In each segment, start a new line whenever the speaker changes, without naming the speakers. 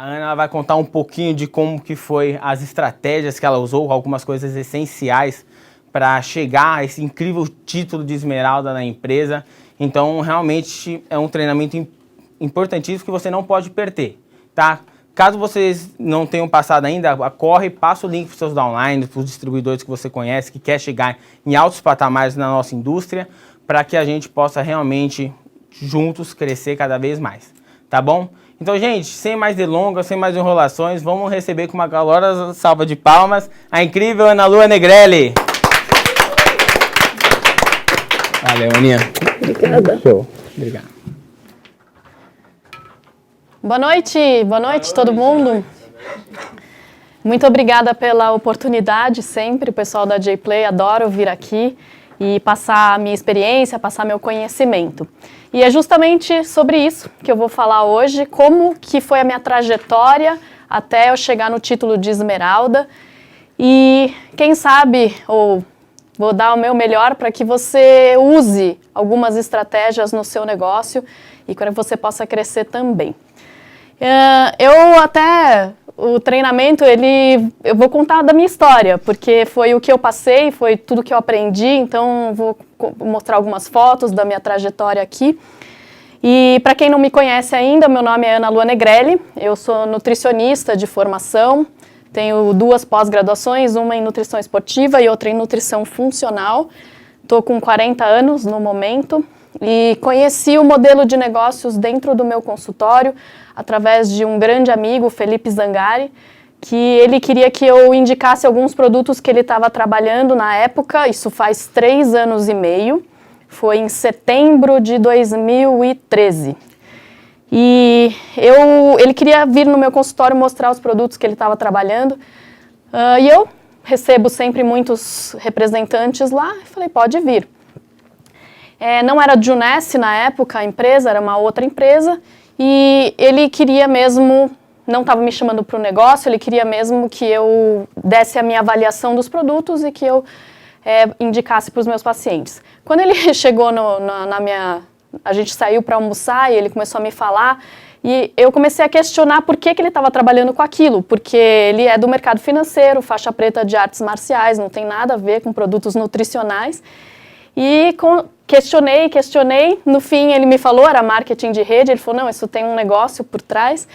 A Ana ela vai contar um pouquinho de como que foi as estratégias que ela usou, algumas coisas essenciais para chegar a esse incrível título de esmeralda na empresa. Então, realmente é um treinamento importantíssimo que você não pode perder, tá? Caso vocês não tenham passado ainda, corre, passa o link para os seus downlines, para os distribuidores que você conhece, que quer chegar em altos patamares na nossa indústria, para que a gente possa realmente, juntos, crescer cada vez mais, tá bom? Então, gente, sem mais delongas, sem mais enrolações, vamos receber com uma calorosa salva de palmas a incrível Ana Lua Negrelli. Valeu, Aninha.
Obrigada.
Show. Obrigado.
Boa noite todo mundo. Muito obrigada pela oportunidade sempre, o pessoal da J-Play, adoro vir aqui e passar a minha experiência, passar meu conhecimento. E é justamente sobre isso que eu vou falar hoje, como que foi a minha trajetória até eu chegar no título de esmeralda e quem sabe, ou vou dar o meu melhor para que você use algumas estratégias no seu negócio e para que você possa crescer também. O treinamento, eu vou contar da minha história, porque foi o que eu passei, foi tudo que eu aprendi, então vou mostrar algumas fotos da minha trajetória aqui. E para quem não me conhece ainda, meu nome é Ana Lua Negrelli, eu sou nutricionista de formação, tenho 2 pós-graduações, uma em nutrição esportiva e outra em nutrição funcional. Estou com 40 anos no momento e conheci o modelo de negócios dentro do meu consultório através de um grande amigo, Felipe Zangari, que ele queria que eu indicasse alguns produtos que ele estava trabalhando na época, isso faz 3 anos e meio, foi em setembro de 2013. E ele queria vir no meu consultório mostrar os produtos que ele estava trabalhando, e eu recebo sempre muitos representantes lá, e falei, pode vir. Não era Junesse na época, a empresa, era uma outra empresa, e ele queria mesmo, não estava me chamando para o negócio, ele queria mesmo que eu desse a minha avaliação dos produtos e que eu indicasse para os meus pacientes. Quando ele chegou a gente saiu para almoçar e ele começou a me falar, e eu comecei a questionar por que ele estava trabalhando com aquilo, porque ele é do mercado financeiro, faixa preta de artes marciais, não tem nada a ver com produtos nutricionais. E questionei, no fim ele me falou, era marketing de rede, ele falou, não, isso tem um negócio por trás.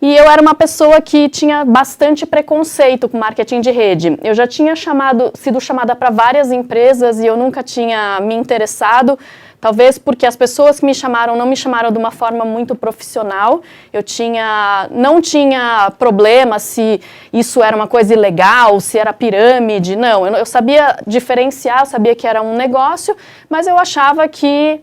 E eu era uma pessoa que tinha bastante preconceito com marketing de rede. Eu já tinha sido chamada para várias empresas e eu nunca tinha me interessado, talvez porque as pessoas que me chamaram não me chamaram de uma forma muito profissional. Não tinha problema se isso era uma coisa ilegal, se era pirâmide, não. Eu sabia diferenciar, eu sabia que era um negócio, mas eu achava que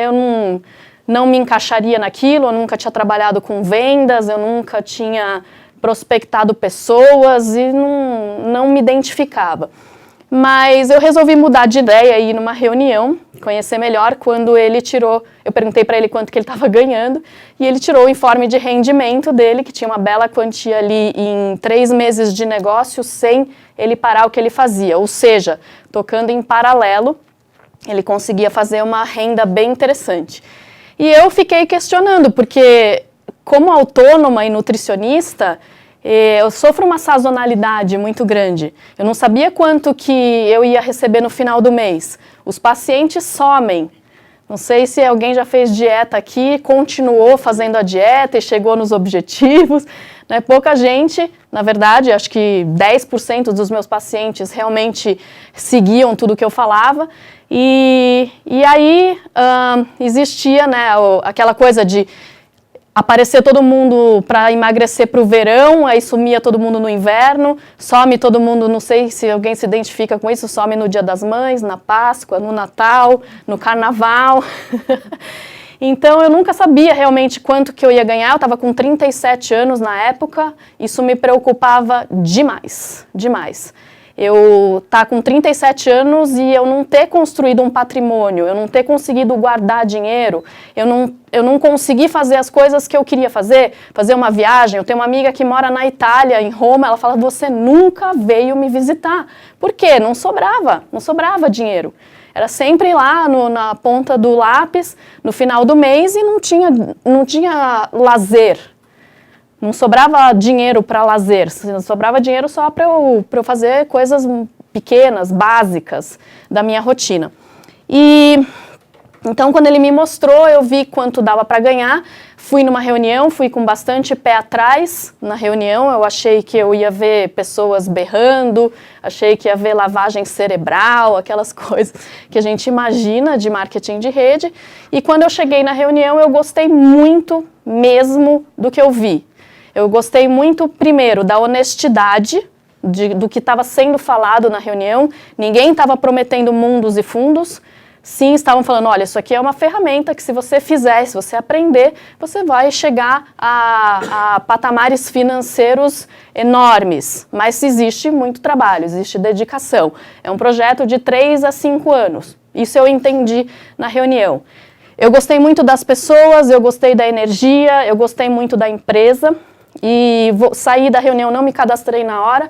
eu não me encaixaria naquilo, eu nunca tinha trabalhado com vendas, eu nunca tinha prospectado pessoas e não me identificava. Mas eu resolvi mudar de ideia e ir numa reunião, conhecer melhor, quando ele tirou, eu perguntei para ele quanto que ele estava ganhando, e ele tirou o informe de rendimento dele, que tinha uma bela quantia ali em 3 meses de negócio, sem ele parar o que ele fazia, ou seja, tocando em paralelo, ele conseguia fazer uma renda bem interessante. E eu fiquei questionando, porque como autônoma e nutricionista, eu sofro uma sazonalidade muito grande. Eu não sabia quanto que eu ia receber no final do mês. Os pacientes somem. Não sei se alguém já fez dieta aqui, continuou fazendo a dieta e chegou nos objetivos. Né? Pouca gente, na verdade, acho que 10% dos meus pacientes realmente seguiam tudo que eu falava. E aí existia, né, aquela coisa de aparecer todo mundo para emagrecer para o verão, aí sumia todo mundo no inverno, some todo mundo, não sei se alguém se identifica com isso, some no Dia das Mães, na Páscoa, no Natal, no Carnaval. Então eu nunca sabia realmente quanto que eu ia ganhar, eu estava com 37 anos na época, isso me preocupava demais, demais. Eu estar com 37 anos e eu não ter construído um patrimônio, eu não ter conseguido guardar dinheiro, eu não consegui fazer as coisas que eu queria fazer uma viagem. Eu tenho uma amiga que mora na Itália, em Roma, ela fala, você nunca veio me visitar. Por quê? Não sobrava dinheiro. Era sempre lá na ponta do lápis, no final do mês, e não tinha lazer. Não sobrava dinheiro para lazer, sobrava dinheiro só para eu fazer coisas pequenas, básicas da minha rotina. E então, quando ele me mostrou, eu vi quanto dava para ganhar. Fui numa reunião, fui com bastante pé atrás na reunião. Eu achei que eu ia ver pessoas berrando, achei que ia ver lavagem cerebral, aquelas coisas que a gente imagina de marketing de rede. E quando eu cheguei na reunião, eu gostei muito mesmo do que eu vi. Eu gostei muito, primeiro, da honestidade do que estava sendo falado na reunião. Ninguém estava prometendo mundos e fundos. Sim, estavam falando, olha, isso aqui é uma ferramenta que se você fizer, se você aprender, você vai chegar a patamares financeiros enormes. Mas existe muito trabalho, existe dedicação. É um projeto de 3 a 5 anos. Isso eu entendi na reunião. Eu gostei muito das pessoas, eu gostei da energia, eu gostei muito da empresa. E saí da reunião, não me cadastrei na hora,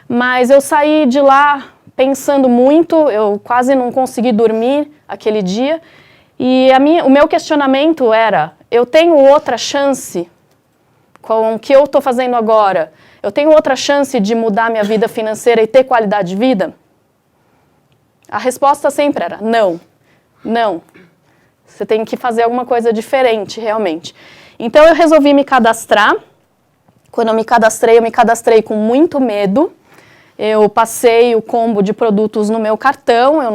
mas eu saí de lá pensando muito, eu quase não consegui dormir aquele dia, e o meu questionamento era, eu tenho outra chance com o que eu estou fazendo agora? Eu tenho outra chance de mudar minha vida financeira e ter qualidade de vida? A resposta sempre era, não, não. Você tem que fazer alguma coisa diferente, realmente. Então eu resolvi me cadastrar. Quando eu me cadastrei com muito medo. Eu passei o combo de produtos no meu cartão, eu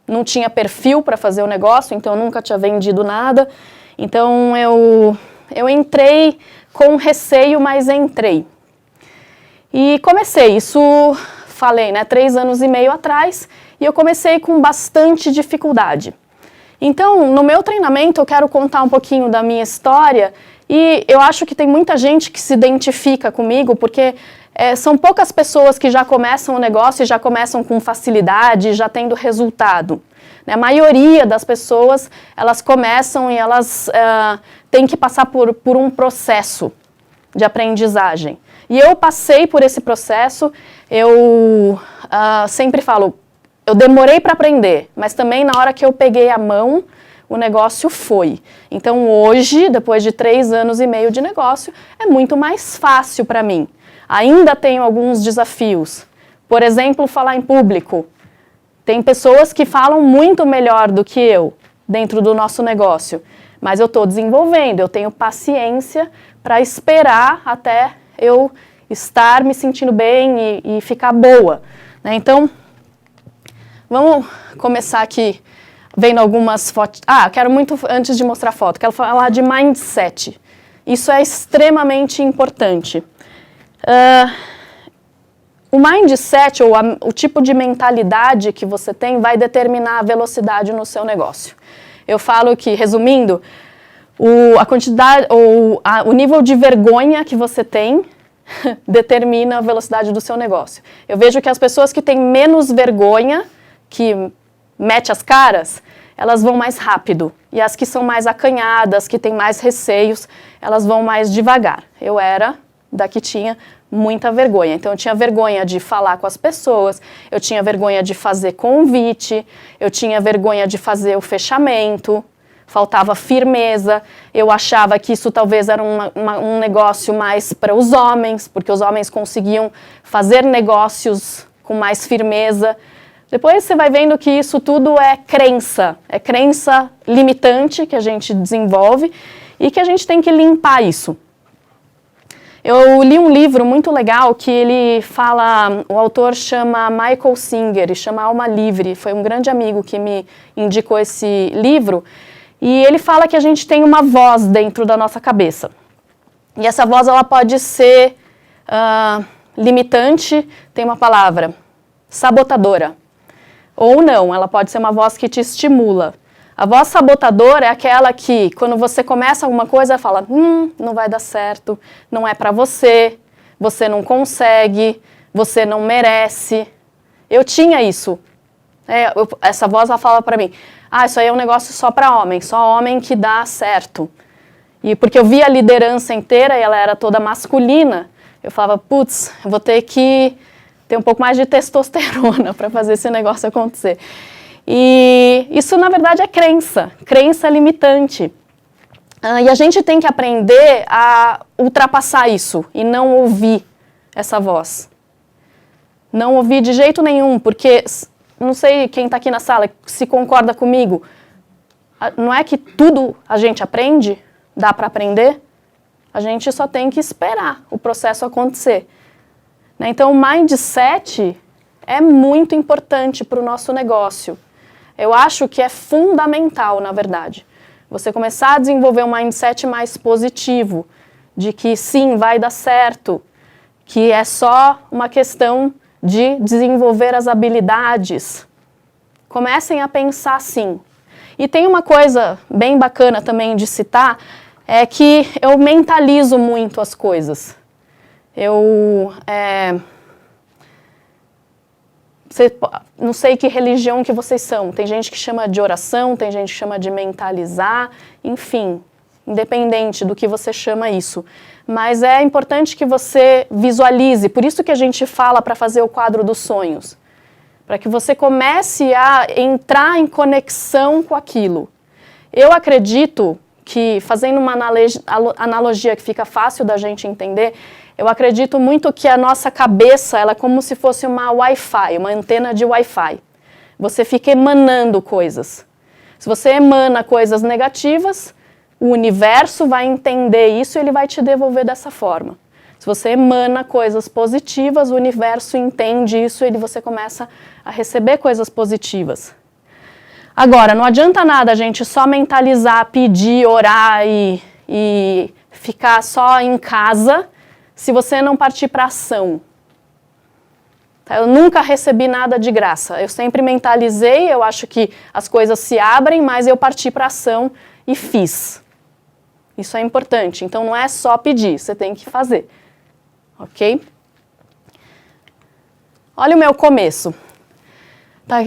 não tinha perfil para fazer o negócio, então eu nunca tinha vendido nada. Então eu entrei com receio, mas entrei. E comecei, isso falei, né, 3 anos e meio atrás, e eu comecei com bastante dificuldade. Então, no meu treinamento, eu quero contar um pouquinho da minha história, e eu acho que tem muita gente que se identifica comigo, porque são poucas pessoas que já começam o negócio e já começam com facilidade, já tendo resultado. A maioria das pessoas, elas começam e elas têm que passar por um processo de aprendizagem. E eu passei por esse processo, eu sempre falo, eu demorei para aprender, mas também na hora que eu peguei a mão, o negócio foi. Então hoje, depois de 3 anos e meio de negócio, é muito mais fácil para mim. Ainda tenho alguns desafios. Por exemplo, falar em público. Tem pessoas que falam muito melhor do que eu dentro do nosso negócio, mas eu estou desenvolvendo, eu tenho paciência para esperar até eu estar me sentindo bem e ficar boa. Então, vamos começar aqui vendo algumas fotos. Quero muito, antes de mostrar a foto, quero falar de mindset. Isso é extremamente importante. O mindset, ou o tipo de mentalidade que você tem, vai determinar a velocidade no seu negócio. Eu falo que, resumindo, a quantidade, o nível de vergonha que você tem determina a velocidade do seu negócio. Eu vejo que as pessoas que têm menos vergonha, que mete as caras, elas vão mais rápido. E as que são mais acanhadas, que têm mais receios, elas vão mais devagar. Eu era da que tinha muita vergonha. Então, eu tinha vergonha de falar com as pessoas, eu tinha vergonha de fazer convite, eu tinha vergonha de fazer o fechamento, faltava firmeza, eu achava que isso talvez era um negócio mais para os homens, porque os homens conseguiam fazer negócios com mais firmeza. Depois você vai vendo que isso tudo é crença limitante que a gente desenvolve e que a gente tem que limpar isso. Eu li um livro muito legal que ele fala, o autor chama Michael Singer, e chama Alma Livre, foi um grande amigo que me indicou esse livro, e ele fala que a gente tem uma voz dentro da nossa cabeça. E essa voz ela pode ser limitante, tem uma palavra, sabotadora. Ou não, ela pode ser uma voz que te estimula. A voz sabotadora é aquela que, quando você começa alguma coisa, fala, não vai dar certo, não é pra você, você não consegue, você não merece. Eu tinha isso. Essa voz, ela fala pra mim, isso aí é um negócio só pra homem, só homem que dá certo. E porque eu via a liderança inteira e ela era toda masculina, eu falava, putz, eu vou ter que ter um pouco mais de testosterona pra fazer esse negócio acontecer. E isso, na verdade, é crença limitante. E a gente tem que aprender a ultrapassar isso e não ouvir essa voz. Não ouvir de jeito nenhum, porque, não sei quem está aqui na sala se concorda comigo, não é que tudo a gente aprende, dá para aprender, a gente só tem que esperar o processo acontecer. Então, o mindset é muito importante para o nosso negócio. Eu acho que é fundamental, na verdade, você começar a desenvolver um mindset mais positivo, de que sim, vai dar certo, que é só uma questão de desenvolver as habilidades. Comecem a pensar assim. E tem uma coisa bem bacana também de citar, é que eu mentalizo muito as coisas. Não sei que religião que vocês são. Tem gente que chama de oração, tem gente que chama de mentalizar, enfim, independente do que você chama isso. Mas é importante que você visualize, por isso que a gente fala para fazer o quadro dos sonhos. Para que você comece a entrar em conexão com aquilo. Eu acredito que, fazendo uma analogia que fica fácil da gente entender, eu acredito muito que a nossa cabeça ela é como se fosse uma Wi-Fi, uma antena de Wi-Fi. Você fica emanando coisas. Se você emana coisas negativas, o universo vai entender isso e ele vai te devolver dessa forma. Se você emana coisas positivas, o universo entende isso e você começa a receber coisas positivas. Agora, não adianta nada a gente só mentalizar, pedir, orar e ficar só em casa se você não partir para ação. Eu nunca recebi nada de graça. Eu sempre mentalizei, eu acho que as coisas se abrem, mas eu parti para ação e fiz. Isso é importante. Então, não é só pedir, você tem que fazer. Ok? Olha o meu começo. Tá,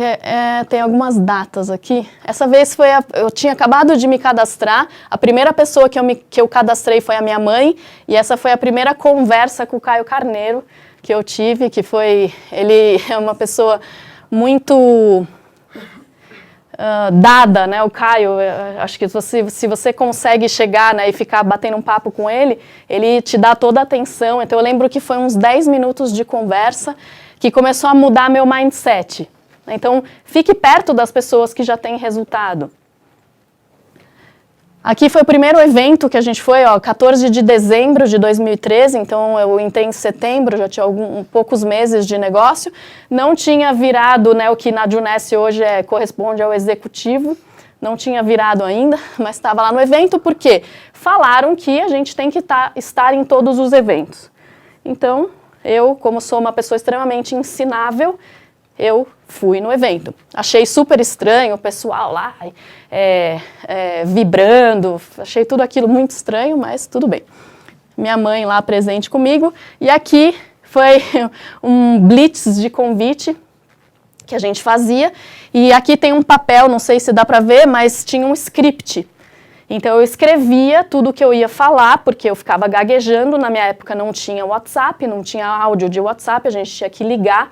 tem algumas datas aqui. Essa vez eu tinha acabado de me cadastrar. A primeira pessoa que eu cadastrei foi a minha mãe. E essa foi a primeira conversa com o Caio Carneiro que eu tive, que foi... Ele é uma pessoa muito dada, né? O Caio, acho que se você consegue chegar, né, e ficar batendo um papo com ele, ele te dá toda a atenção. Então eu lembro que foi uns 10 minutos de conversa que começou a mudar meu mindset. Então, fique perto das pessoas que já têm resultado. Aqui foi o primeiro evento que a gente foi, 14 de dezembro de 2013, então eu entrei em setembro, já tinha poucos meses de negócio. Não tinha virado, né, o que na Juness hoje corresponde ao executivo, não tinha virado ainda, mas estava lá no evento porque falaram que a gente tem que estar em todos os eventos. Então, eu, como sou uma pessoa extremamente ensinável, eu fui no evento. Achei super estranho o pessoal lá vibrando, achei tudo aquilo muito estranho, mas tudo bem. Minha mãe lá presente comigo, e aqui foi um blitz de convite que a gente fazia, e aqui tem um papel, não sei se dá para ver, mas tinha um script. Então eu escrevia tudo o que eu ia falar, porque eu ficava gaguejando, na minha época não tinha WhatsApp, não tinha áudio de WhatsApp, a gente tinha que ligar.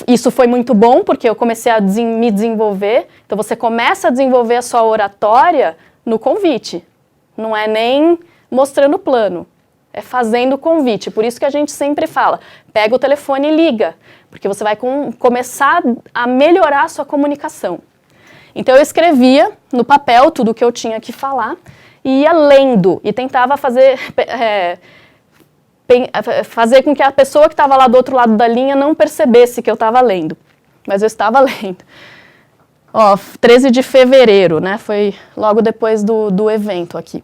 Isso foi muito bom, porque eu comecei a me desenvolver. Então, você começa a desenvolver a sua oratória no convite. Não é nem mostrando o plano, é fazendo o convite. Por isso que a gente sempre fala, pega o telefone e liga, porque você vai começar a melhorar a sua comunicação. Então, eu escrevia no papel tudo o que eu tinha que falar e ia lendo e tentava fazer com que a pessoa que estava lá do outro lado da linha não percebesse que eu estava lendo. Mas eu estava lendo. 13 de fevereiro, né? Foi logo depois do evento aqui.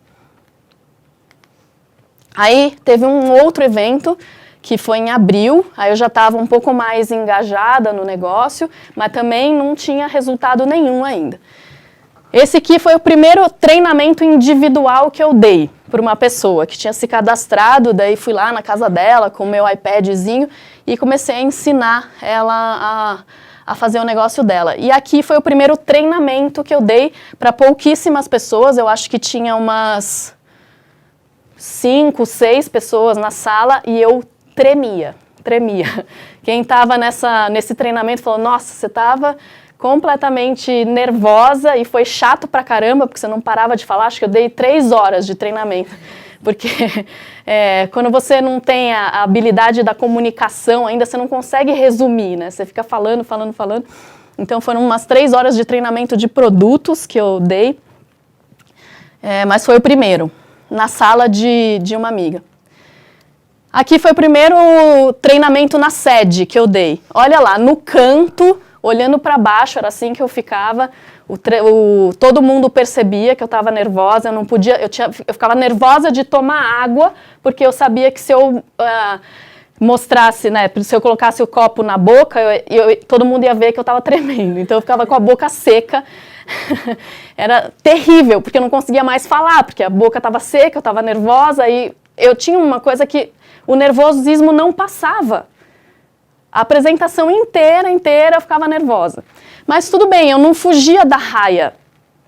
Aí teve um outro evento, que foi em abril. Aí eu já estava um pouco mais engajada no negócio, mas também não tinha resultado nenhum ainda. Esse aqui foi o primeiro treinamento individual que eu dei para uma pessoa que tinha se cadastrado, daí fui lá na casa dela com o meu iPadzinho e comecei a ensinar ela a fazer o negócio dela. E aqui foi o primeiro treinamento que eu dei para pouquíssimas pessoas, eu acho que tinha umas 5, 6 pessoas na sala e eu tremia. Quem estava nesse treinamento falou, nossa, você estava completamente nervosa e foi chato pra caramba, porque você não parava de falar. Acho que eu dei 3 horas de treinamento, porque quando você não tem a habilidade da comunicação ainda, você não consegue resumir, né? Você fica falando. Então foram umas 3 horas de treinamento de produtos que eu dei, mas foi o primeiro, na sala de uma amiga. Aqui foi o primeiro treinamento na sede que eu dei. Olha lá, no canto, olhando para baixo, era assim que eu ficava. Todo mundo percebia que eu estava nervosa, eu não podia, eu ficava nervosa de tomar água, porque eu sabia que se eu mostrasse, né, se eu colocasse o copo na boca, todo mundo ia ver que eu estava tremendo. Então eu ficava com a boca seca. Era terrível, porque eu não conseguia mais falar, porque a boca estava seca, eu estava nervosa, e eu tinha uma coisa que o nervosismo não passava. A apresentação inteira eu ficava nervosa. Mas tudo bem, eu não fugia da raia.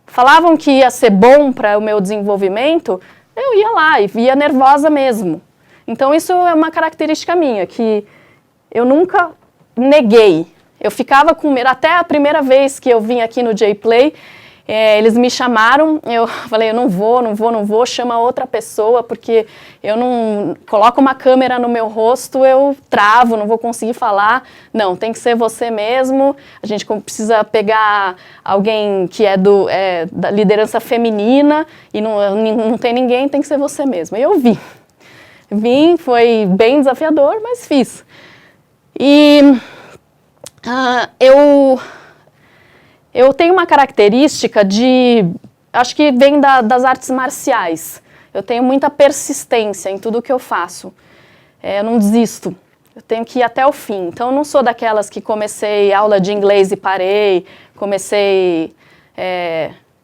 Falavam que ia ser bom para o meu desenvolvimento, eu ia lá e ia nervosa mesmo. Então isso é uma característica minha, que eu nunca neguei. Eu ficava com medo. Até a primeira vez que eu vim aqui no J-Play, eles me chamaram, eu falei, eu não vou, chama outra pessoa, porque eu não coloco uma câmera no meu rosto, eu travo, não vou conseguir falar. Não, tem que ser você mesmo, a gente precisa pegar alguém que é da liderança feminina, e não tem ninguém, tem que ser você mesmo. E eu vim, foi bem desafiador, mas fiz. E eu tenho uma característica acho que vem das artes marciais. Eu tenho muita persistência em tudo que eu faço. Eu não desisto. Eu tenho que ir até o fim. Então, eu não sou daquelas que comecei aula de inglês e parei,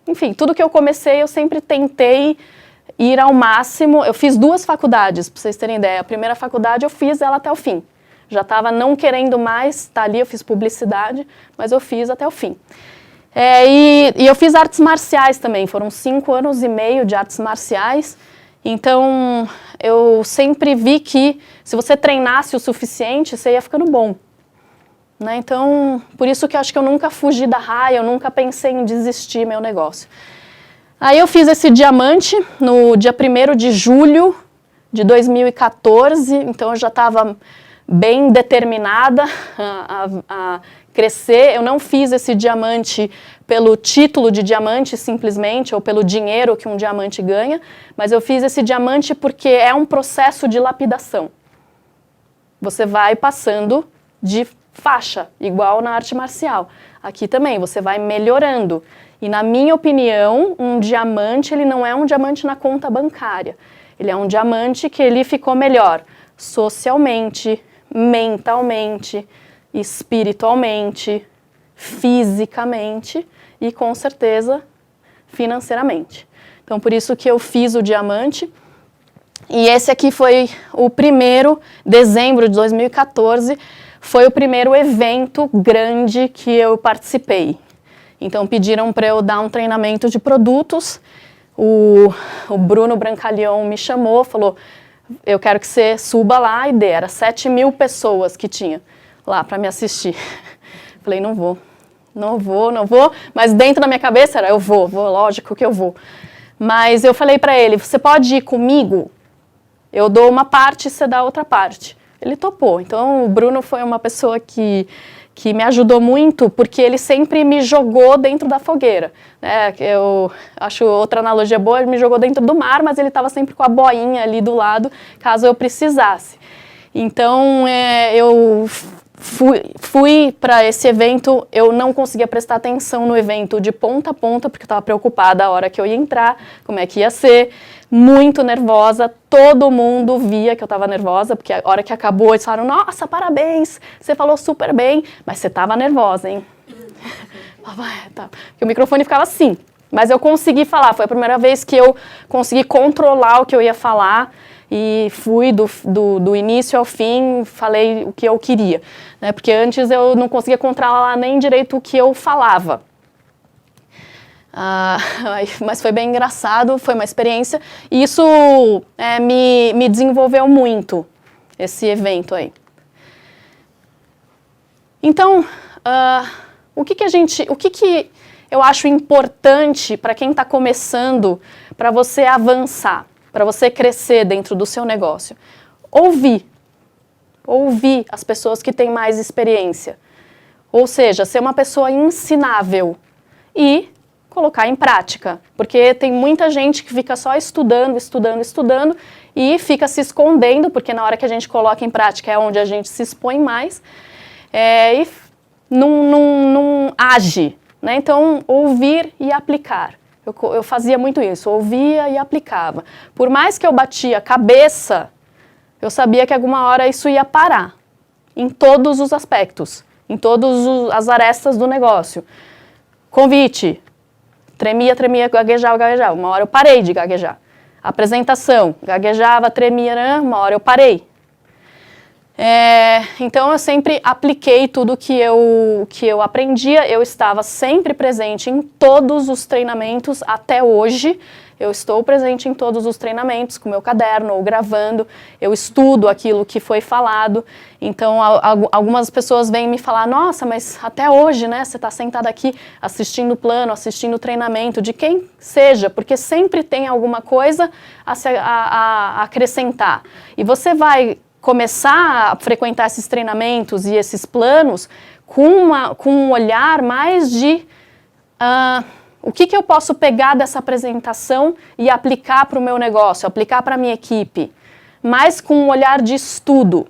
enfim, tudo que eu comecei, eu sempre tentei ir ao máximo. Eu fiz 2 faculdades, para vocês terem ideia. A primeira faculdade, eu fiz ela até o fim. Já estava não querendo mais estar ali, eu fiz publicidade, mas eu fiz até o fim. E eu fiz artes marciais também, foram 5 anos e meio de artes marciais. Então, eu sempre vi que se você treinasse o suficiente, você ia ficando bom. Né? Então, por isso que eu acho que eu nunca fugi da raia, eu nunca pensei em desistir meu negócio. Aí eu fiz esse diamante no dia 1º de julho de 2014, então eu já estava bem determinada a crescer. Eu não fiz esse diamante pelo título de diamante simplesmente, ou pelo dinheiro que um diamante ganha, mas eu fiz esse diamante porque é um processo de lapidação. Você vai passando de faixa, igual na arte marcial. Aqui também, você vai melhorando. E na minha opinião, um diamante, ele não é um diamante na conta bancária. Ele é um diamante que ele ficou melhor socialmente, mentalmente, espiritualmente, fisicamente e, com certeza, financeiramente. Então, por isso que eu fiz o diamante. E esse aqui foi o primeiro, dezembro de 2014, foi o primeiro evento grande que eu participei. Então, pediram para eu dar um treinamento de produtos. O Bruno Brancaleon me chamou, falou, eu quero que você suba lá e dê. Era 7.000 pessoas que tinha lá para me assistir. Falei, não vou, mas dentro da minha cabeça era, eu vou, lógico que eu vou. Mas eu falei para ele, você pode ir comigo? Eu dou uma parte e você dá outra parte. Ele topou. Então, o Bruno foi uma pessoa que me ajudou muito, porque ele sempre me jogou dentro da fogueira. Né? Eu acho outra analogia boa, ele me jogou dentro do mar, mas ele estava sempre com a boinha ali do lado, caso eu precisasse. Então, eu fui para esse evento, eu não conseguia prestar atenção no evento de ponta a ponta, porque eu estava preocupada a hora que eu ia entrar, como é que ia ser, muito nervosa, todo mundo via que eu estava nervosa, porque a hora que acabou eles falaram, nossa, parabéns, você falou super bem, mas você estava nervosa, hein? Porque o microfone ficava assim, mas eu consegui falar, foi a primeira vez que eu consegui controlar o que eu ia falar, e fui do início ao fim, falei o que eu queria, né? Porque antes eu não conseguia controlar nem direito o que eu falava. Mas foi bem engraçado, foi uma experiência, e isso me desenvolveu muito, esse evento aí. Então, o que eu acho importante para quem está começando, para você avançar, para você crescer dentro do seu negócio? Ouvir as pessoas que têm mais experiência. Ou seja, ser uma pessoa ensinável e colocar em prática. Porque tem muita gente que fica só estudando e fica se escondendo, porque na hora que a gente coloca em prática é onde a gente se expõe mais, e não age, né? Então, ouvir e aplicar. Eu fazia muito isso, ouvia e aplicava. Por mais que eu batia a cabeça, eu sabia que alguma hora isso ia parar, em todos os aspectos, em todas as arestas do negócio. Convite, tremia, gaguejava. Uma hora eu parei de gaguejar. Apresentação, gaguejava, tremia, uma hora eu parei. Então eu sempre apliquei tudo que eu aprendia, eu estava sempre presente em todos os treinamentos até hoje. Eu estou presente em todos os treinamentos, com meu caderno ou gravando, eu estudo aquilo que foi falado. Então, algumas pessoas vêm me falar, nossa, mas até hoje, né, você está sentada aqui assistindo o plano, assistindo o treinamento, de quem seja, porque sempre tem alguma coisa a acrescentar. E você vai começar a frequentar esses treinamentos e esses planos com um olhar mais de... o que eu posso pegar dessa apresentação e aplicar para o meu negócio, aplicar para a minha equipe, mas com um olhar de estudo.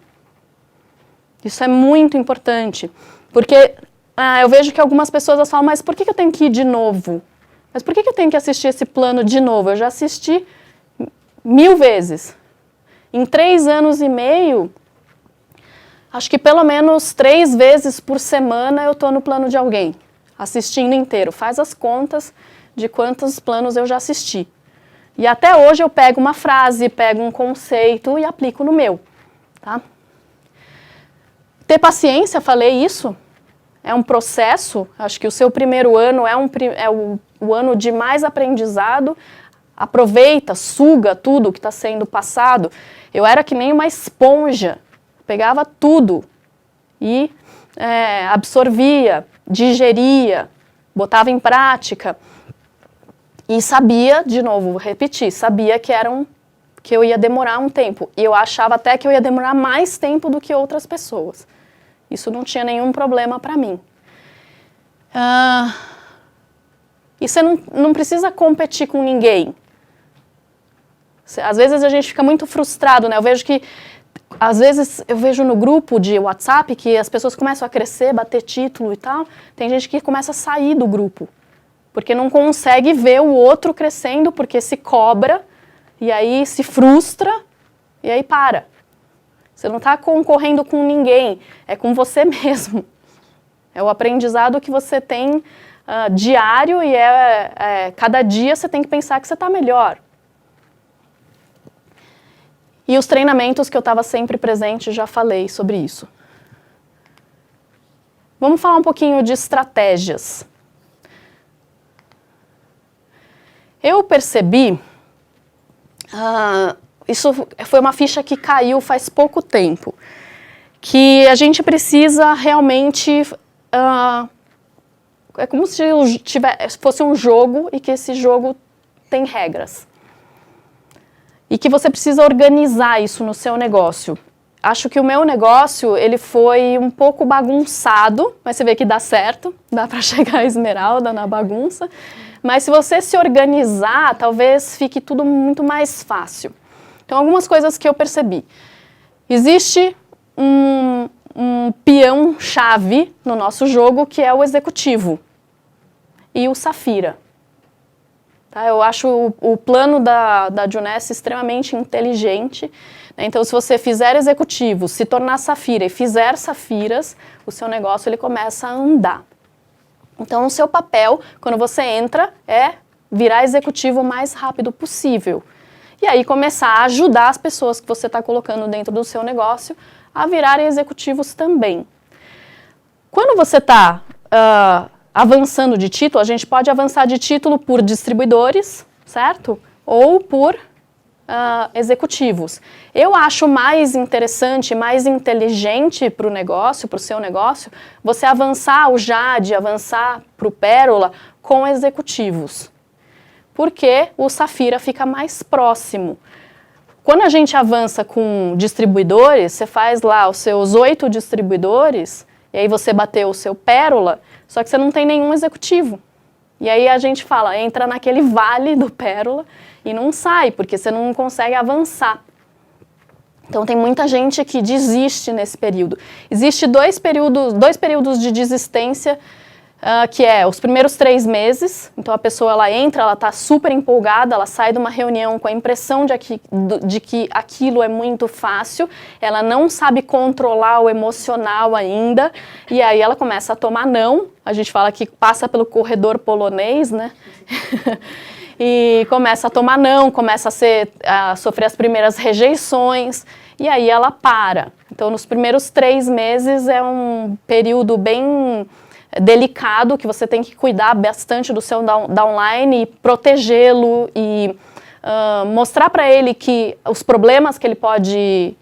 Isso é muito importante, porque eu vejo que algumas pessoas falam, mas por que eu tenho que ir de novo? Mas por que eu tenho que assistir esse plano de novo? Eu já assisti 1000 vezes. Em 3 anos e meio, acho que pelo menos 3 vezes por semana eu estou no plano de alguém, assistindo inteiro. Faz as contas de quantos planos eu já assisti. E até hoje eu pego uma frase, pego um conceito e aplico no meu. Tá? Ter paciência, falei isso, é um processo. Acho que o seu primeiro ano é o ano de mais aprendizado. Aproveita, suga tudo que está sendo passado. Eu era que nem uma esponja, pegava tudo e absorvia, digeria, botava em prática e sabia, de novo, vou repetir, sabia que eu ia demorar um tempo. E eu achava até que eu ia demorar mais tempo do que outras pessoas. Isso não tinha nenhum problema para mim. E você não precisa competir com ninguém. Às vezes a gente fica muito frustrado, né? Às vezes eu vejo no grupo de WhatsApp que as pessoas começam a crescer, bater título e tal. Tem gente que começa a sair do grupo, porque não consegue ver o outro crescendo, porque se cobra, e aí se frustra, e aí para. Você não está concorrendo com ninguém, é com você mesmo. É o aprendizado que você tem diário e cada dia você tem que pensar que você está melhor. E os treinamentos que eu estava sempre presente, já falei sobre isso. Vamos falar um pouquinho de estratégias. Eu percebi, isso foi uma ficha que caiu faz pouco tempo, que a gente precisa realmente, é como se fosse um jogo e que esse jogo tem regras. E que você precisa organizar isso no seu negócio. Acho que o meu negócio, ele foi um pouco bagunçado, mas você vê que dá certo, dá para chegar a esmeralda na bagunça. Mas se você se organizar, talvez fique tudo muito mais fácil. Então, algumas coisas que eu percebi. Existe um peão-chave no nosso jogo, que é o executivo e o Safira. Tá? Eu acho o plano da Juness extremamente inteligente. Né? Então, se você fizer executivo, se tornar Safira e fizer Safiras, o seu negócio ele começa a andar. Então, o seu papel, quando você entra, é virar executivo o mais rápido possível. E aí começar a ajudar as pessoas que você está colocando dentro do seu negócio a virarem executivos também. Quando você está avançando de título, a gente pode avançar de título por distribuidores, certo? Ou por executivos. Eu acho mais interessante, mais inteligente para o negócio, para o seu negócio, você avançar o Jade, avançar para o Pérola com executivos. Porque o Safira fica mais próximo. Quando a gente avança com distribuidores, você faz lá os seus 8 distribuidores, e aí você bateu o seu Pérola, só que você não tem nenhum executivo. E aí a gente fala, entra naquele vale do Pérola e não sai, porque você não consegue avançar. Então tem muita gente que desiste nesse período. Existem dois períodos de desistência, que é os primeiros 3 meses. Então a pessoa ela entra, ela está super empolgada, ela sai de uma reunião com a impressão de que aquilo é muito fácil, ela não sabe controlar o emocional ainda, e aí ela começa a tomar não. A gente fala que passa pelo corredor polonês, né? E começa a tomar não, começa a sofrer as primeiras rejeições, e aí ela para. Então nos primeiros 3 meses é um período bem delicado, que você tem que cuidar bastante do seu downline e protegê-lo e mostrar para ele que os problemas que ele pode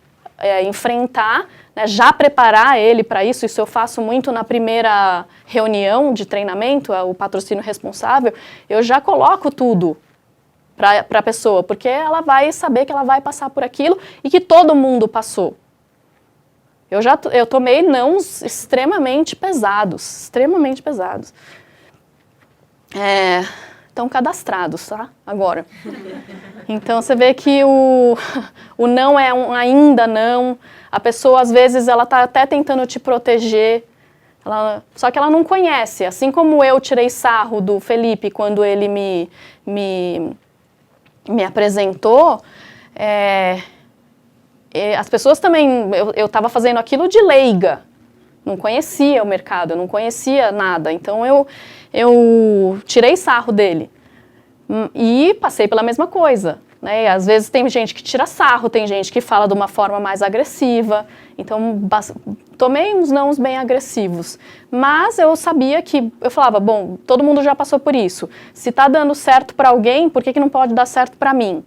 enfrentar, né, já preparar ele para isso. Isso eu faço muito na primeira reunião de treinamento, o patrocínio responsável, eu já coloco tudo para a pessoa, porque ela vai saber que ela vai passar por aquilo e que todo mundo passou. Eu tomei nãos extremamente pesados, estão cadastrados, tá? Agora. Então você vê que o não é um ainda não, a pessoa às vezes ela está até tentando te proteger, só que ela não conhece, assim como eu tirei sarro do Felipe quando ele me apresentou, as pessoas também, eu estava fazendo aquilo de leiga, não conhecia o mercado, eu não conhecia nada, então eu tirei sarro dele e passei pela mesma coisa, né? E às vezes tem gente que tira sarro, tem gente que fala de uma forma mais agressiva, então tomei uns nãos bem agressivos, mas eu sabia que, eu falava, bom, todo mundo já passou por isso, se está dando certo para alguém, por que não pode dar certo para mim?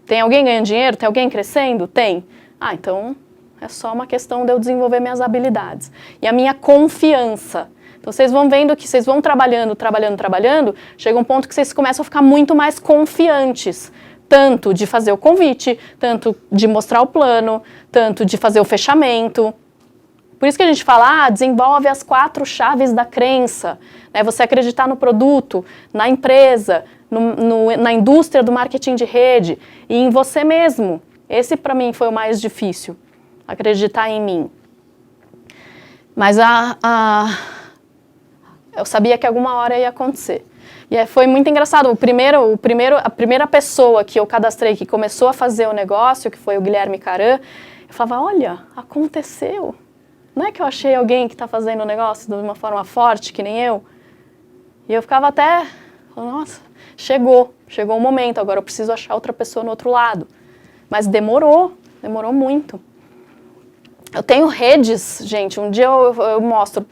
Tem alguém ganhando dinheiro? Tem alguém crescendo? Tem. Então é só uma questão de eu desenvolver minhas habilidades. E a minha confiança. Então vocês vão vendo que vocês vão trabalhando, chega um ponto que vocês começam a ficar muito mais confiantes. Tanto de fazer o convite, tanto de mostrar o plano, tanto de fazer o fechamento. Por isso que a gente fala, desenvolve as 4 chaves da crença. Né? Você acreditar no produto, na empresa, na indústria do marketing de rede e em você mesmo. Esse para mim foi o mais difícil, acreditar em mim. Mas eu sabia que alguma hora ia acontecer. E foi muito engraçado, a primeira pessoa que eu cadastrei que começou a fazer o negócio, que foi o Guilherme Caran, eu falava, olha, aconteceu. Não é que eu achei alguém que está fazendo o negócio de uma forma forte, que nem eu? E eu ficava até, nossa, chegou o momento, agora eu preciso achar outra pessoa no outro lado. Mas demorou muito. Eu tenho redes, gente, um dia eu mostro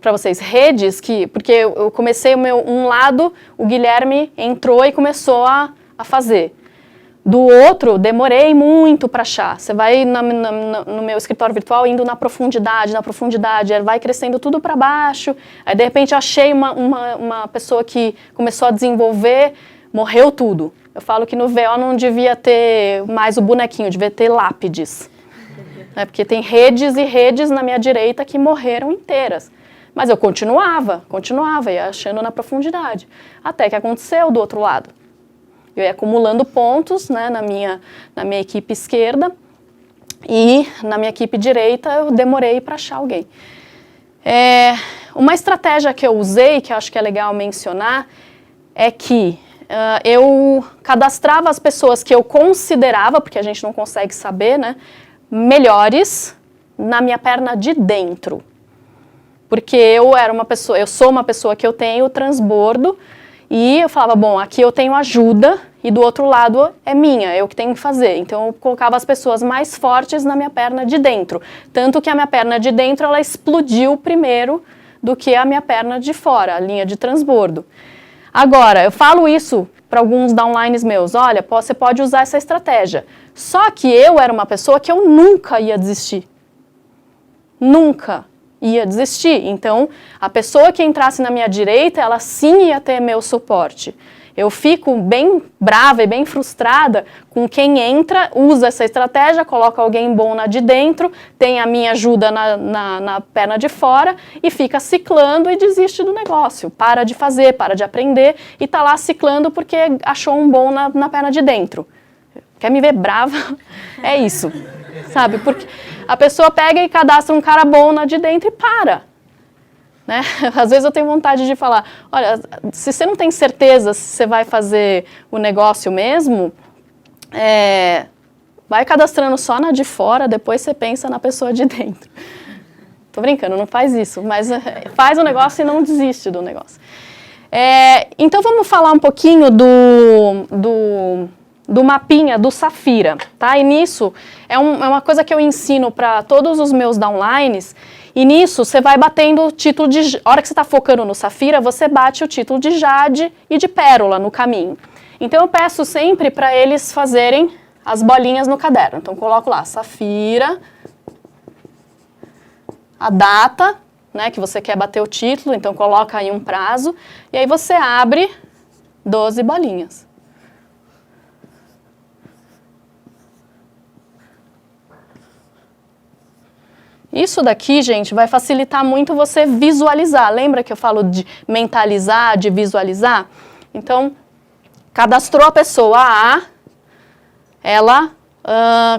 para vocês, redes porque eu comecei um lado, o Guilherme entrou e começou a fazer. Do outro, demorei muito para achar. Você vai no meu escritório virtual indo na profundidade, vai crescendo tudo para baixo. Aí, de repente, eu achei uma pessoa que começou a desenvolver, morreu tudo. Eu falo que no VO não devia ter mais o bonequinho, devia ter lápides. Porque tem redes e redes na minha direita que morreram inteiras. Mas eu continuava, ia achando na profundidade. Até que aconteceu do outro lado. Eu ia acumulando pontos, né, na minha equipe esquerda e na minha equipe direita eu demorei para achar alguém. Uma estratégia que eu usei, que eu acho que é legal mencionar, é que eu cadastrava as pessoas que eu considerava, porque a gente não consegue saber, né, melhores na minha perna de dentro. Porque eu sou uma pessoa que eu tenho transbordo, e eu falava, bom, aqui eu tenho ajuda e do outro lado é minha, eu que tenho que fazer. Então eu colocava as pessoas mais fortes na minha perna de dentro. Tanto que a minha perna de dentro, ela explodiu primeiro do que a minha perna de fora, a linha de transbordo. Agora, eu falo isso para alguns downlines meus, olha, você pode usar essa estratégia. Só que eu era uma pessoa que eu nunca ia desistir. Nunca ia desistir. Então, a pessoa que entrasse na minha direita, ela sim ia ter meu suporte. Eu fico bem brava e bem frustrada com quem entra, usa essa estratégia, coloca alguém bom na de dentro, tem a minha ajuda na perna de fora e fica ciclando e desiste do negócio. Para de fazer, para de aprender e tá lá ciclando porque achou um bom na perna de dentro. Quer me ver brava? É isso, sabe? Porque a pessoa pega e cadastra um cara bom na de dentro e para. Né? Às vezes eu tenho vontade de falar, olha, se você não tem certeza se você vai fazer o negócio mesmo, vai cadastrando só na de fora, depois você pensa na pessoa de dentro. Tô brincando, não faz isso, mas faz o negócio e não desiste do negócio. Então vamos falar um pouquinho do mapinha do Safira, tá? E nisso é uma coisa que eu ensino para todos os meus downlines. E nisso, você vai batendo o título de... A hora que você está focando no Safira, você bate o título de Jade e de Pérola no caminho. Então, eu peço sempre para eles fazerem as bolinhas no caderno. Então, coloco lá, Safira, a data, né, que você quer bater o título, então coloca aí um prazo, e aí você abre 12 bolinhas. Isso daqui, gente, vai facilitar muito você visualizar. Lembra que eu falo de mentalizar, de visualizar? Então, cadastrou a pessoa A, ela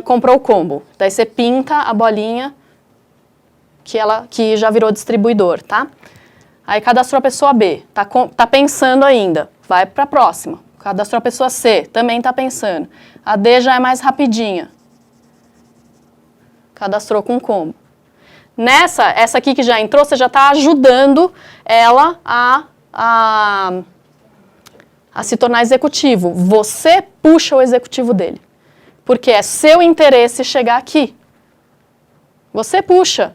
comprou o combo. Daí você pinta a bolinha que já virou distribuidor, tá? Aí cadastrou a pessoa B, tá pensando ainda, vai para a próxima. Cadastrou a pessoa C, também tá pensando. A D já é mais rapidinha. Cadastrou com combo. Essa aqui que já entrou, você já está ajudando ela a se tornar executivo. Você puxa o executivo dele. Porque é seu interesse chegar aqui. Você puxa.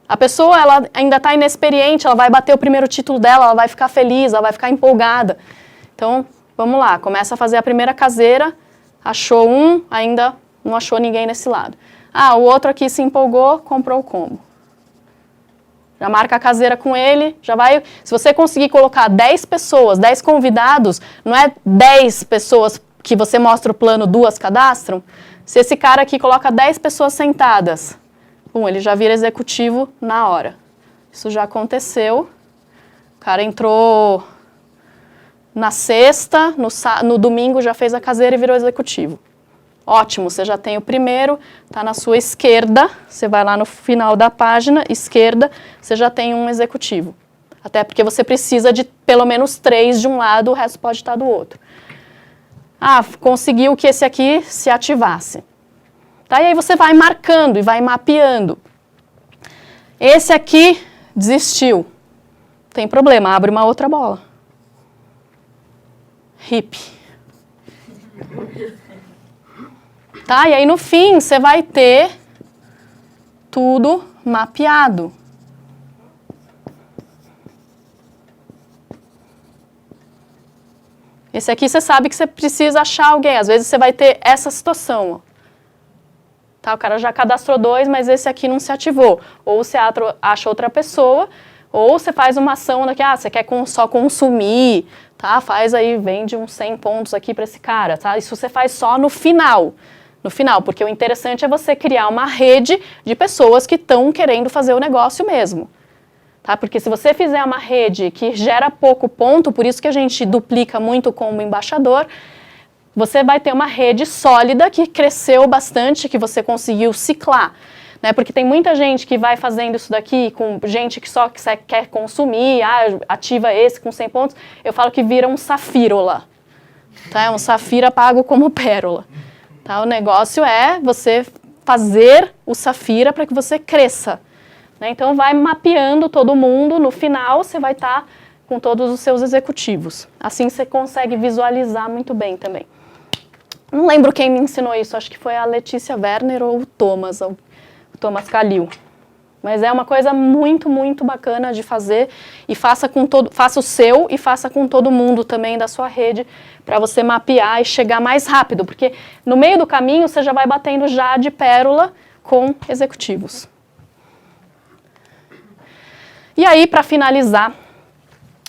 A pessoa, ela ainda está inexperiente, ela vai bater o primeiro título dela, ela vai ficar feliz, ela vai ficar empolgada. Então, vamos lá, começa a fazer a primeira caseira, achou um, ainda não achou ninguém nesse lado. O outro aqui se empolgou, comprou o combo. Já marca a caseira com ele, já vai... Se você conseguir colocar 10 pessoas, 10 convidados, não é 10 pessoas que você mostra o plano, 2 cadastram. Se esse cara aqui coloca 10 pessoas sentadas, ele já vira executivo na hora. Isso já aconteceu. O cara entrou na sexta, no domingo já fez a caseira e virou executivo. Ótimo, você já tem o primeiro, está na sua esquerda, você vai lá no final da página, esquerda, você já tem um executivo. Até porque você precisa de pelo menos 3 de um lado, o resto pode estar do outro. Conseguiu que esse aqui se ativasse. Tá? E aí você vai marcando e vai mapeando. Esse aqui desistiu. Tem problema, abre uma outra bola. Hip. Tá? E aí, no fim, você vai ter tudo mapeado. Esse aqui você sabe que você precisa achar alguém. Às vezes você vai ter essa situação. Tá? O cara já cadastrou 2, mas esse aqui não se ativou. Ou você acha outra pessoa, ou você faz uma ação daqui, você quer só consumir, tá? Faz aí, vende uns 100 pontos aqui para esse cara. Tá? Isso você faz só no final. No final, porque o interessante é você criar uma rede de pessoas que estão querendo fazer o negócio mesmo. Tá? Porque se você fizer uma rede que gera pouco ponto, por isso que a gente duplica muito como embaixador, você vai ter uma rede sólida que cresceu bastante, que você conseguiu ciclar. Né? Porque tem muita gente que vai fazendo isso daqui, com gente que só quer consumir, ativa esse com 100 pontos, eu falo que vira um safírola. Tá? É um safira pago como pérola. Tá? O negócio é você fazer o Safira para que você cresça. Né? Então, vai mapeando todo mundo. No final, você vai estar com todos os seus executivos. Assim, você consegue visualizar muito bem também. Não lembro quem me ensinou isso. Acho que foi a Letícia Werner ou o Thomas Kalil. Mas é uma coisa muito, muito bacana de fazer e faça o seu e faça com todo mundo também da sua rede para você mapear e chegar mais rápido, porque no meio do caminho você já vai batendo já de pérola com executivos. E aí, para finalizar,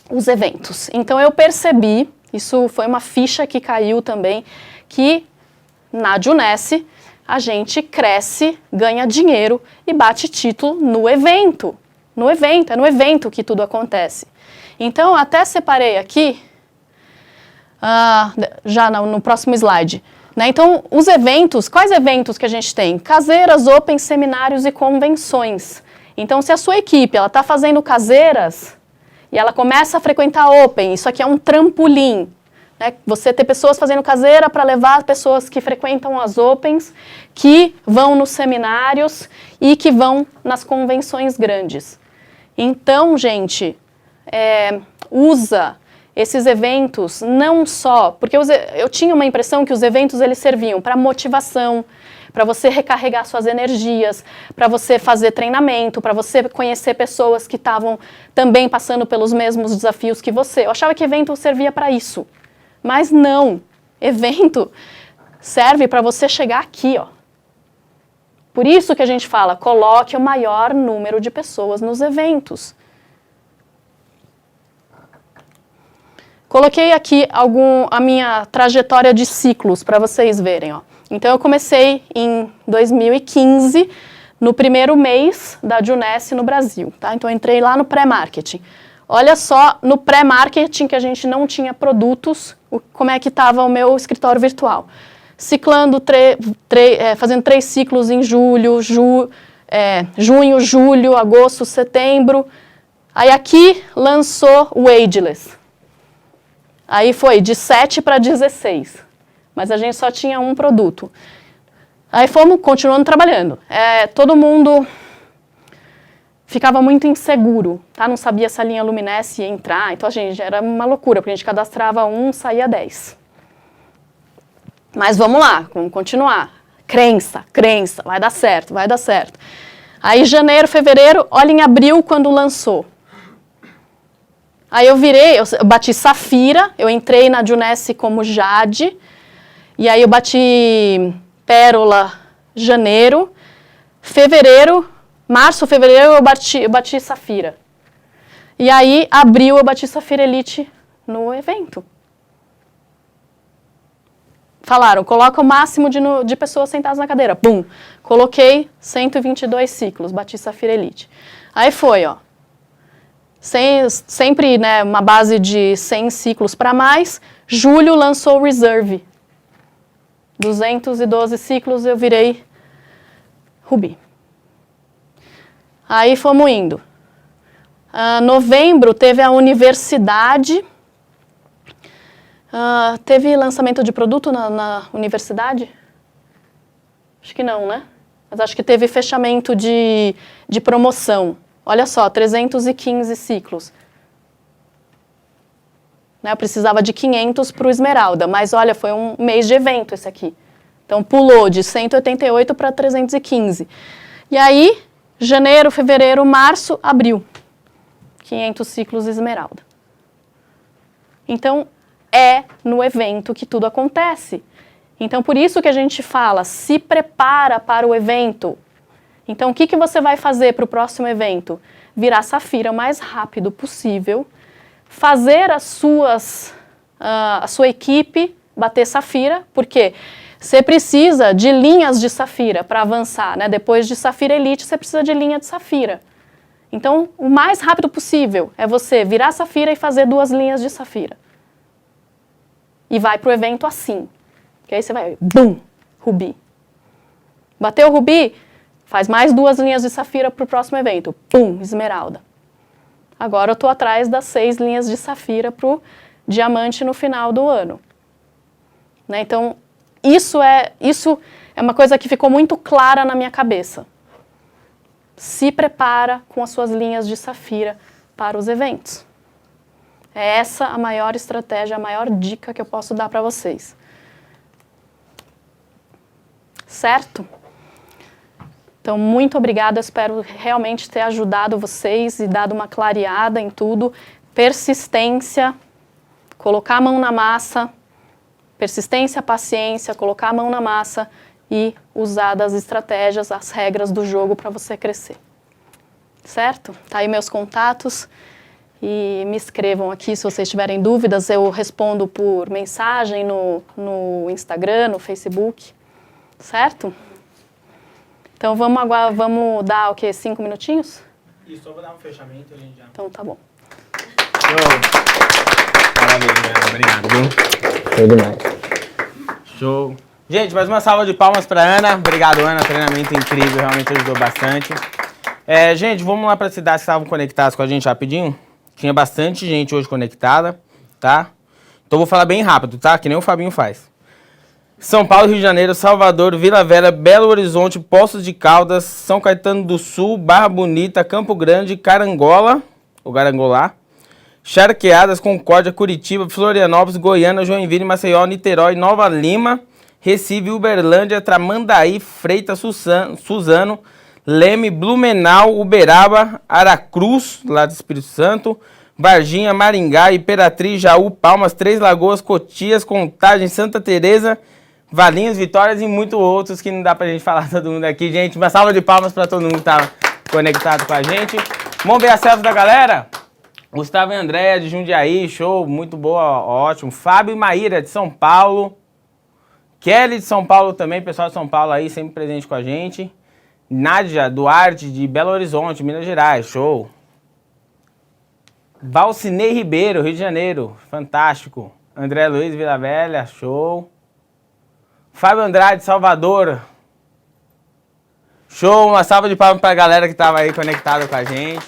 os eventos. Então eu percebi, isso foi uma ficha que caiu também, que na Junesse a gente cresce, ganha dinheiro e bate título no evento. É no evento que tudo acontece. Então, até separei aqui, já no próximo slide. Né? Então, os eventos, quais eventos que a gente tem? Caseiras, Open, seminários e convenções. Então, se a sua equipe está fazendo caseiras e ela começa a frequentar Open, isso aqui é um trampolim. Né? Você ter pessoas fazendo caseira para levar pessoas que frequentam as Opens, que vão nos seminários e que vão nas convenções grandes. Então, gente, usa esses eventos não só... Porque eu tinha uma impressão que os eventos eles serviam para motivação, para você recarregar suas energias, para você fazer treinamento, para você conhecer pessoas que estavam também passando pelos mesmos desafios que você. Eu achava que evento servia para isso. Mas não, evento serve para você chegar aqui, ó. Por isso que a gente fala, coloque o maior número de pessoas nos eventos. Coloquei aqui a minha trajetória de ciclos para vocês verem, ó. Então eu comecei em 2015, no primeiro mês da Junesse no Brasil, tá? Então eu entrei lá no pré-marketing. Olha só, no pré-marketing que a gente não tinha produtos, como é que estava o meu escritório virtual. Ciclando, fazendo 3 ciclos em junho, julho, agosto, setembro. Aí aqui lançou o Ageless. Aí foi de 7 para 16. Mas a gente só tinha um produto. Aí fomos continuando trabalhando. Todo mundo ficava muito inseguro, tá? Não sabia se a linha Luminesce ia entrar, então, gente, era uma loucura, porque a gente cadastrava 1, saía 10. Mas vamos lá, vamos continuar. Crença, vai dar certo, vai dar certo. Aí, janeiro, fevereiro, olha em abril, quando lançou. Aí eu bati Safira, eu entrei na Junesse como Jade, e aí eu bati Pérola, janeiro, março, fevereiro, eu bati Safira. E aí, abril, eu bati Safira Elite no evento. Falaram, coloca o máximo de pessoas sentadas na cadeira. Pum! Coloquei 122 ciclos, bati Safira Elite. Aí foi, ó. Sempre, né, uma base de 100 ciclos para mais. Julho lançou o Reserve. 212 ciclos, eu virei Rubi. Aí fomos indo. Novembro teve a universidade. Teve lançamento de produto na universidade? Acho que não, né? Mas acho que teve fechamento de promoção. Olha só, 315 ciclos. Né, eu precisava de 500 para o Esmeralda, mas olha, foi um mês de evento esse aqui. Então pulou de 188 para 315. E aí, janeiro, fevereiro, março, abril. 500 ciclos Esmeralda. Então, é no evento que tudo acontece. Então, por isso que a gente fala, se prepara para o evento. Então, o que você vai fazer para o próximo evento? Virar Safira o mais rápido possível, fazer a sua equipe bater Safira, porque você precisa de linhas de Safira para avançar, né? Depois de Safira Elite, você precisa de linha de Safira. Então, o mais rápido possível é você virar Safira e fazer 2 linhas de Safira. E vai para o evento assim. Que aí você vai, bum, Rubi. Bateu o Rubi, faz mais 2 linhas de Safira para o próximo evento. Pum, Esmeralda. Agora eu estou atrás das 6 linhas de Safira para o Diamante no final do ano. Né? Então, isso é uma coisa que ficou muito clara na minha cabeça. Se prepara com as suas linhas de Safira para os eventos. É essa a maior estratégia, a maior dica que eu posso dar para vocês. Certo? Então, muito obrigada, espero realmente ter ajudado vocês e dado uma clareada em tudo. Persistência, colocar a mão na massa, persistência, paciência, colocar a mão na massa e usar das estratégias, as regras do jogo para você crescer. Certo? Tá aí meus contatos e me escrevam aqui se vocês tiverem dúvidas, eu respondo por mensagem no Instagram, no Facebook, certo? Então vamos agora, vamos dar o quê? 5 minutinhos?
Isso, só vou dar um fechamento e a gente já...
Então tá bom.
Show! Parabéns, obrigado, viu? Show demais. Show. Gente, mais uma salva de palmas para Ana. Obrigado, Ana. Treinamento incrível, realmente ajudou bastante. Gente, vamos lá para as cidades que estavam conectadas com a gente rapidinho. Tinha bastante gente hoje conectada, tá? Então vou falar bem rápido, tá? Que nem o Fabinho faz. São Paulo, Rio de Janeiro, Salvador, Vila Velha, Belo Horizonte, Poços de Caldas, São Caetano do Sul, Barra Bonita, Campo Grande, Carangola, ou Garangolá, Charqueadas, Concórdia, Curitiba, Florianópolis, Goiânia, Joinville, Maceió, Niterói, Nova Lima, Recife, Uberlândia, Tramandaí, Freitas, Suzano, Leme, Blumenau, Uberaba, Aracruz, lá do Espírito Santo, Varginha, Maringá, Imperatriz, Jaú, Palmas, Três Lagoas, Cotias, Contagem, Santa Teresa, Valinhos, Vitórias e muitos outros que não dá pra gente falar todo mundo aqui. Gente, uma salva de palmas pra todo mundo que tá conectado com a gente. Vamos ver a selfie da galera? Gustavo e Andréia de Jundiaí, show, muito boa, ótimo. Fábio e Maíra de São Paulo. Kelly de São Paulo também, pessoal de São Paulo aí, sempre presente com a gente. Nádia Duarte de Belo Horizonte, Minas Gerais, show. Valcinei Ribeiro, Rio de Janeiro, fantástico. André Luiz Vila Velha, show. Fábio Andrade, Salvador. Show, uma salva de palmas pra galera que tava aí conectada com a gente.